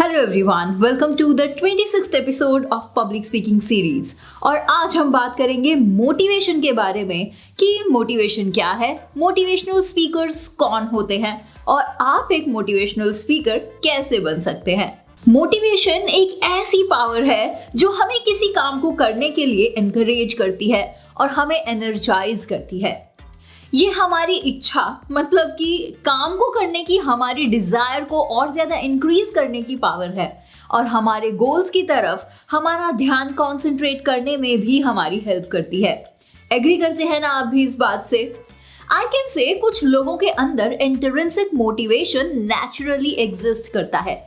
Hello everyone, welcome to the 26th episode of public speaking series. और आज हम बात करेंगे मोटिवेशन के बारे में कि मोटिवेशन क्या है, मोटिवेशनल स्पीकर्स कौन होते हैं और आप एक मोटिवेशनल स्पीकर कैसे बन सकते हैं। मोटिवेशन एक ऐसी पावर है जो हमें किसी काम को करने के लिए एनकरेज करती है और हमें एनर्जाइज करती है। ये हमारी इच्छा, मतलब कि काम को करने की हमारी डिजायर को और ज्यादा इंक्रीज करने की पावर है और हमारे गोल्स की तरफ हमारा ध्यान कंसंट्रेट करने में भी हमारी हेल्प करती है। एग्री करते हैं ना आप भी इस बात से? आई कैन से कुछ लोगों के अंदर इंट्रिंसिक मोटिवेशन नेचुरली एग्जिस्ट करता है,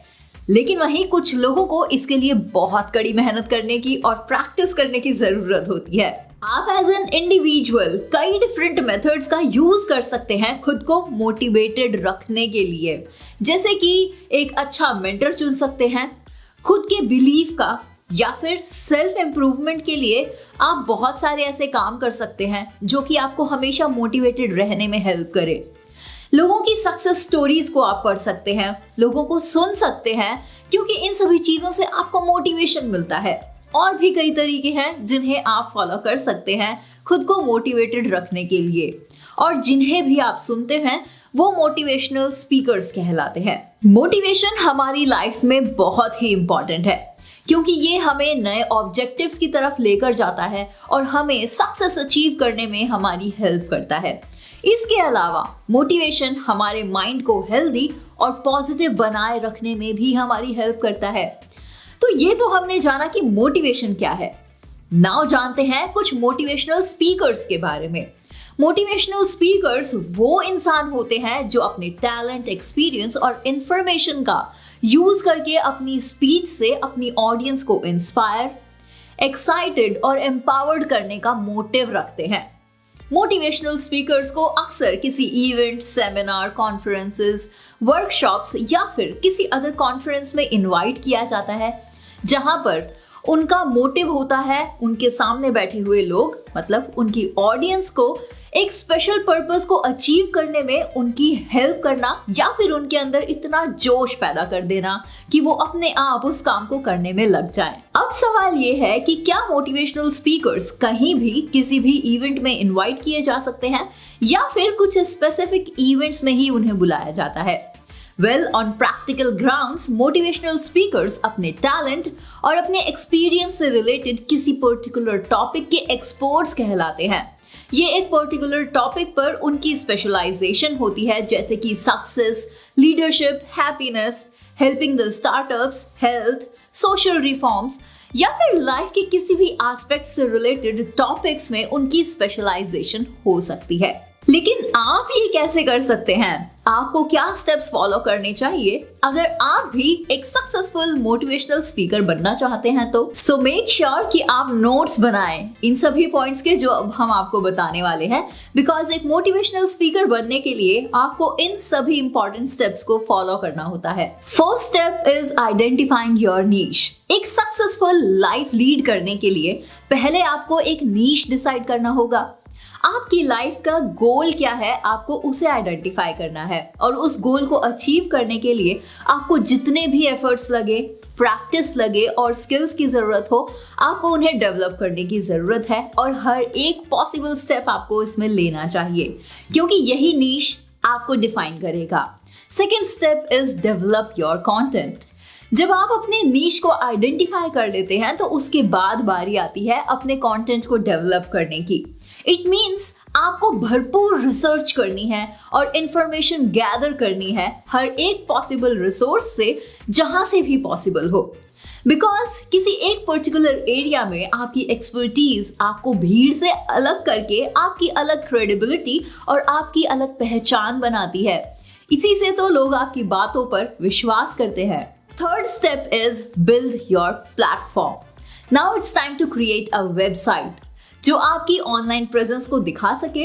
लेकिन वहीं कुछ लोगों को इसके लिए बहुत कड़ी मेहनत करने की और प्रैक्टिस करने की जरूरत होती है। आप एज एन इंडिविजुअल कई डिफरेंट मेथड्स का यूज कर सकते हैं खुद को मोटिवेटेड रखने के लिए, जैसे कि एक अच्छा मेंटर चुन सकते हैं, खुद के बिलीफ का या फिर सेल्फ इम्प्रूवमेंट के लिए आप बहुत सारे ऐसे काम कर सकते हैं जो कि आपको हमेशा मोटिवेटेड रहने में हेल्प करे। लोगों की सक्सेस स्टोरीज को आप पढ़ सकते हैं, लोगों को सुन सकते हैं, क्योंकि इन सभी चीजों से आपको मोटिवेशन मिलता है। और भी कई तरीके हैं जिन्हें आप फॉलो कर सकते हैं खुद को मोटिवेटेड रखने के लिए, और जिन्हें भी आप सुनते हैं वो मोटिवेशनल स्पीकर्स कहलाते हैं। मोटिवेशन हमारी लाइफ में बहुत ही इंपॉर्टेंट है क्योंकि ये हमें नए ऑब्जेक्टिव्स की तरफ लेकर जाता है और हमें सक्सेस अचीव करने में हमारी हेल्प करता है। इसके अलावा मोटिवेशन हमारे माइंड को हेल्दी और पॉजिटिव बनाए रखने में भी हमारी हेल्प करता है। तो ये तो हमने जाना कि मोटिवेशन क्या है। नाउ जानते हैं कुछ मोटिवेशनल स्पीकर्स के बारे में। मोटिवेशनल स्पीकर्स वो इंसान होते हैं जो अपने टैलेंट, एक्सपीरियंस और इंफॉर्मेशन का यूज करके अपनी स्पीच से अपनी ऑडियंस को इंस्पायर, एक्साइटेड और एम्पावर्ड करने का मोटिव रखते हैं। मोटिवेशनल स्पीकर्स को अक्सर किसी इवेंट, सेमिनार, कॉन्फ्रेंसेस, वर्कशॉप्स या फिर किसी अदर कॉन्फ्रेंस में इनवाइट किया जाता है, जहां पर उनका मोटिव होता है उनके सामने बैठे हुए लोग, मतलब उनकी ऑडियंस को एक स्पेशल पर्पस को अचीव करने में उनकी हेल्प करना या फिर उनके अंदर इतना जोश पैदा कर देना कि वो अपने आप उस काम को करने में लग जाएं। अब सवाल ये है कि क्या मोटिवेशनल स्पीकर्स कहीं भी किसी भी इवेंट में इनवाइट किए जा सकते हैं या फिर कुछ स्पेसिफिक इवेंट्स में ही उन्हें बुलाया जाता है? Well, on practical grounds motivational speakers अपने टैलेंट और अपने एक्सपीरियंस से रिलेटेड किसी पर्टिकुलर टॉपिक के एक्सपर्ट्स कहलाते हैं। ये एक पर्टिकुलर टॉपिक पर उनकी स्पेशलाइजेशन होती है, जैसे कि success, leadership, happiness, helping the startups, health, social reforms या फिर लाइफ के किसी भी एस्पेक्ट से रिलेटेड टॉपिक्स में उनकी स्पेशलाइजेशन हो सकती है। लेकिन आप ये कैसे कर सकते हैं? आपको क्या स्टेप्स फॉलो करने चाहिए अगर आप भी एक सक्सेसफुल मोटिवेशनल स्पीकर बनना चाहते हैं? तो सो मेक श्योर कि आप नोट्स बनाएं इन सभी पॉइंट्स के जो अब हम आपको बताने वाले हैं, बिकॉज एक मोटिवेशनल स्पीकर बनने के लिए आपको इन सभी इंपॉर्टेंट स्टेप्स को फॉलो करना होता है। First step is identifying your niche. एक सक्सेसफुल लाइफ लीड करने के लिए पहले आपको एक नीश डिसाइड करना होगा। आपकी लाइफ का गोल क्या है, आपको उसे आइडेंटिफाई करना है और उस गोल को अचीव करने के लिए आपको जितने भी एफर्ट्स लगे, प्रैक्टिस लगे और स्किल्स की जरूरत हो, आपको उन्हें डेवलप करने की जरूरत है और हर एक पॉसिबल स्टेप आपको इसमें लेना चाहिए, क्योंकि यही नीश आपको डिफाइन करेगा। Second step is develop your content. जब आप अपने नीश को आइडेंटिफाई कर लेते हैं तो उसके बाद बारी आती है अपने कंटेंट को डेवलप करने की। इट मीन्स आपको भरपूर रिसर्च करनी है और इंफॉर्मेशन गैदर करनी है हर एक पॉसिबल रिसोर्स से, जहां से भी पॉसिबल हो। बिकॉज किसी एक पर्टिकुलर एरिया में आपकी एक्सपर्टीज आपको भीड़ से अलग करके आपकी अलग क्रेडिबिलिटी और आपकी अलग पहचान बनाती है। इसी से तो लोग आपकी बातों पर विश्वास करते हैं। Third step is build your platform. Now it's time to create a website जो आपकी ऑनलाइन प्रेजेंस को दिखा सके।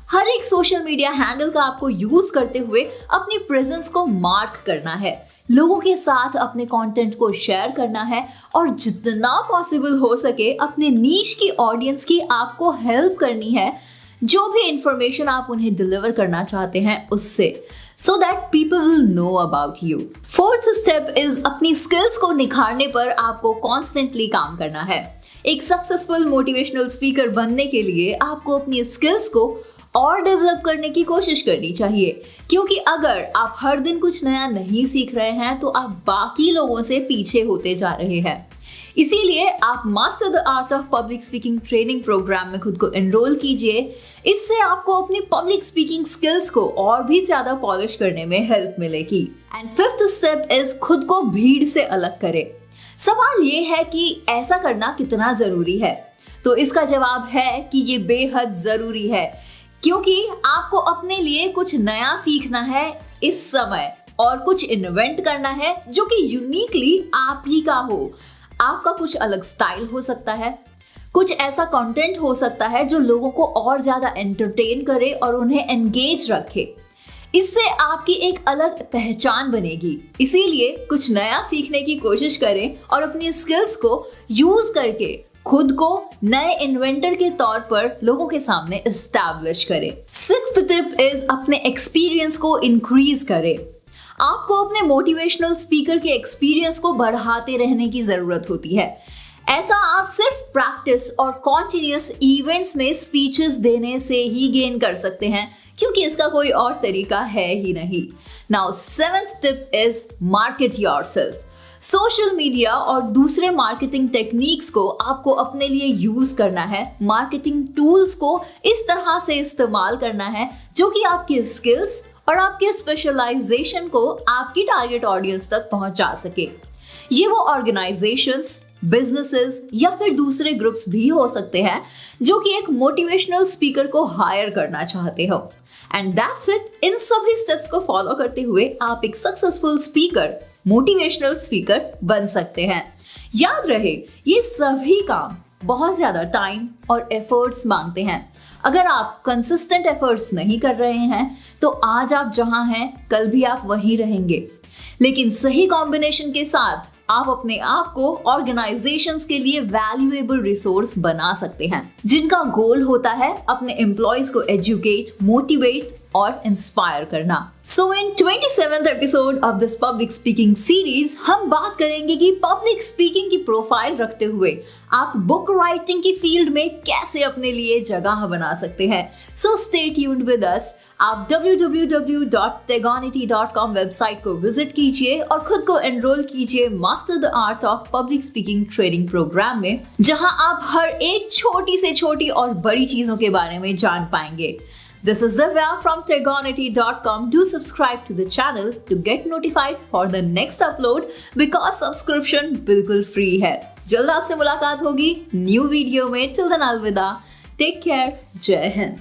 हर एक सोशल मीडिया हैंडल का आपको यूज करते हुए अपनी प्रेजेंस को मार्क करना है, लोगों के साथ अपने कंटेंट को शेयर करना है और जितना पॉसिबल हो सके अपने नीश की ऑडियंस की आपको हेल्प करनी है जो भी इंफॉर्मेशन आप उन्हें डिलीवर करना चाहते हैं उससे। so that people will know about you. Fourth step is अपनी skills को निखारने पर आपको constantly काम करना है। एक सक्सेसफुल मोटिवेशनल स्पीकर बनने के लिए आपको अपनी स्किल्स को और डेवलप करने की कोशिश करनी चाहिए, क्योंकि अगर आप हर दिन कुछ नया नहीं सीख रहे हैं तो आप बाकी लोगों से पीछे होते जा रहे हैं। इसीलिए आप master the art of public speaking training programme में खुद को एनरोल कीजिए। इससे आपको अपनी पब्लिक स्पीकिंग स्किल्स को और भी ज्यादा पॉलिश करने में हेल्प मिलेगी। एंड फिफ्थ स्टेप इज खुद को भीड़ से अलग करें। सवाल ये है कि ऐसा करना कितना जरूरी है, तो इसका जवाब है कि ये बेहद जरूरी है, क्योंकि आपको अपने लिए कुछ नया सीखना है इस समय और कुछ इन्वेंट करना है जो कि यूनिकली आप ही का हो। आपका कुछ अलग स्टाइल हो सकता है, कुछ ऐसा कंटेंट हो सकता है जो लोगों को और ज्यादा एंटरटेन करे और उन्हें एंगेज रखे। इससे आपकी एक अलग पहचान बनेगी। इसीलिए कुछ नया सीखने की कोशिश करें और अपनी स्किल्स को यूज करके खुद को नए इन्वेंटर के तौर पर लोगों के सामने एस्टैब्लिश करें। सिक्स्थ टिप इज अपने एक्सपीरियंस को इंक्रीज करें। आपको अपने मोटिवेशनल स्पीकर के एक्सपीरियंस को बढ़ाते रहने की जरूरत होती है। ऐसा आप सिर्फ प्रैक्टिस और कॉन्टिन्यूअस इवेंट्स में स्पीचेस देने से ही गेन कर सकते हैं, क्योंकि इसका कोई और तरीका है ही नहीं। Now seventh tip is market yourself. Social media और दूसरे मार्केटिंग टेक्निक्स को आपको अपने लिए यूज करना है। मार्केटिंग टूल्स को इस तरह से इस्तेमाल करना है जो कि आपकी स्किल्स और आपके स्पेशलाइजेशन को आपकी टारगेट ऑडियंस तक पहुंचा सके। ये वो ऑर्गेनाइजेशंस, बिजनेसेस या फिर दूसरे ग्रुप्स भी हो सकते हैं जो कि एक मोटिवेशनल स्पीकर को हायर करना चाहते हो। And that's it. इन सभी स्टेप्स को फॉलो करते हुए आप एक सक्सेसफुल स्पीकर, मोटिवेशनल स्पीकर बन सकते हैं। याद रहे, ये सभी काम बहुत ज्यादा टाइम और एफर्ट्स मांगते हैं। अगर आप कंसिस्टेंट एफर्ट्स नहीं कर रहे हैं तो आज आप जहां हैं कल भी आप वहीं रहेंगे। लेकिन सही कॉम्बिनेशन के साथ आप अपने आप को ऑर्गेनाइजेशंस के लिए वैल्यूएबल रिसोर्स बना सकते हैं, जिनका गोल होता है अपने एम्प्लॉयज को एजुकेट, मोटिवेट और इंस्पायर करना। सो इन 27th episode of this public speaking series हम बात करेंगे कि पब्लिक स्पीकिंग की प्रोफाइल रखते हुए आप बुक राइटिंग की फील्ड में कैसे अपने लिए जगह बना सकते हैं। So stay tuned with us. आप www.tegonity.com वेबसाइट को विजिट कीजिए और खुद को एनरोल कीजिए master the art of public speaking training programme में, जहां आप हर एक छोटी से छोटी और बड़ी चीजों के बारे में जान पाएंगे। This is Divya from Tegonity.com. Do subscribe to the channel to get notified for the next upload because subscription बिल्कुल free है। जल्द आपसे मुलाकात होगी न्यू वीडियो में। Till then अलविदा, टेक केयर, जय हिंद।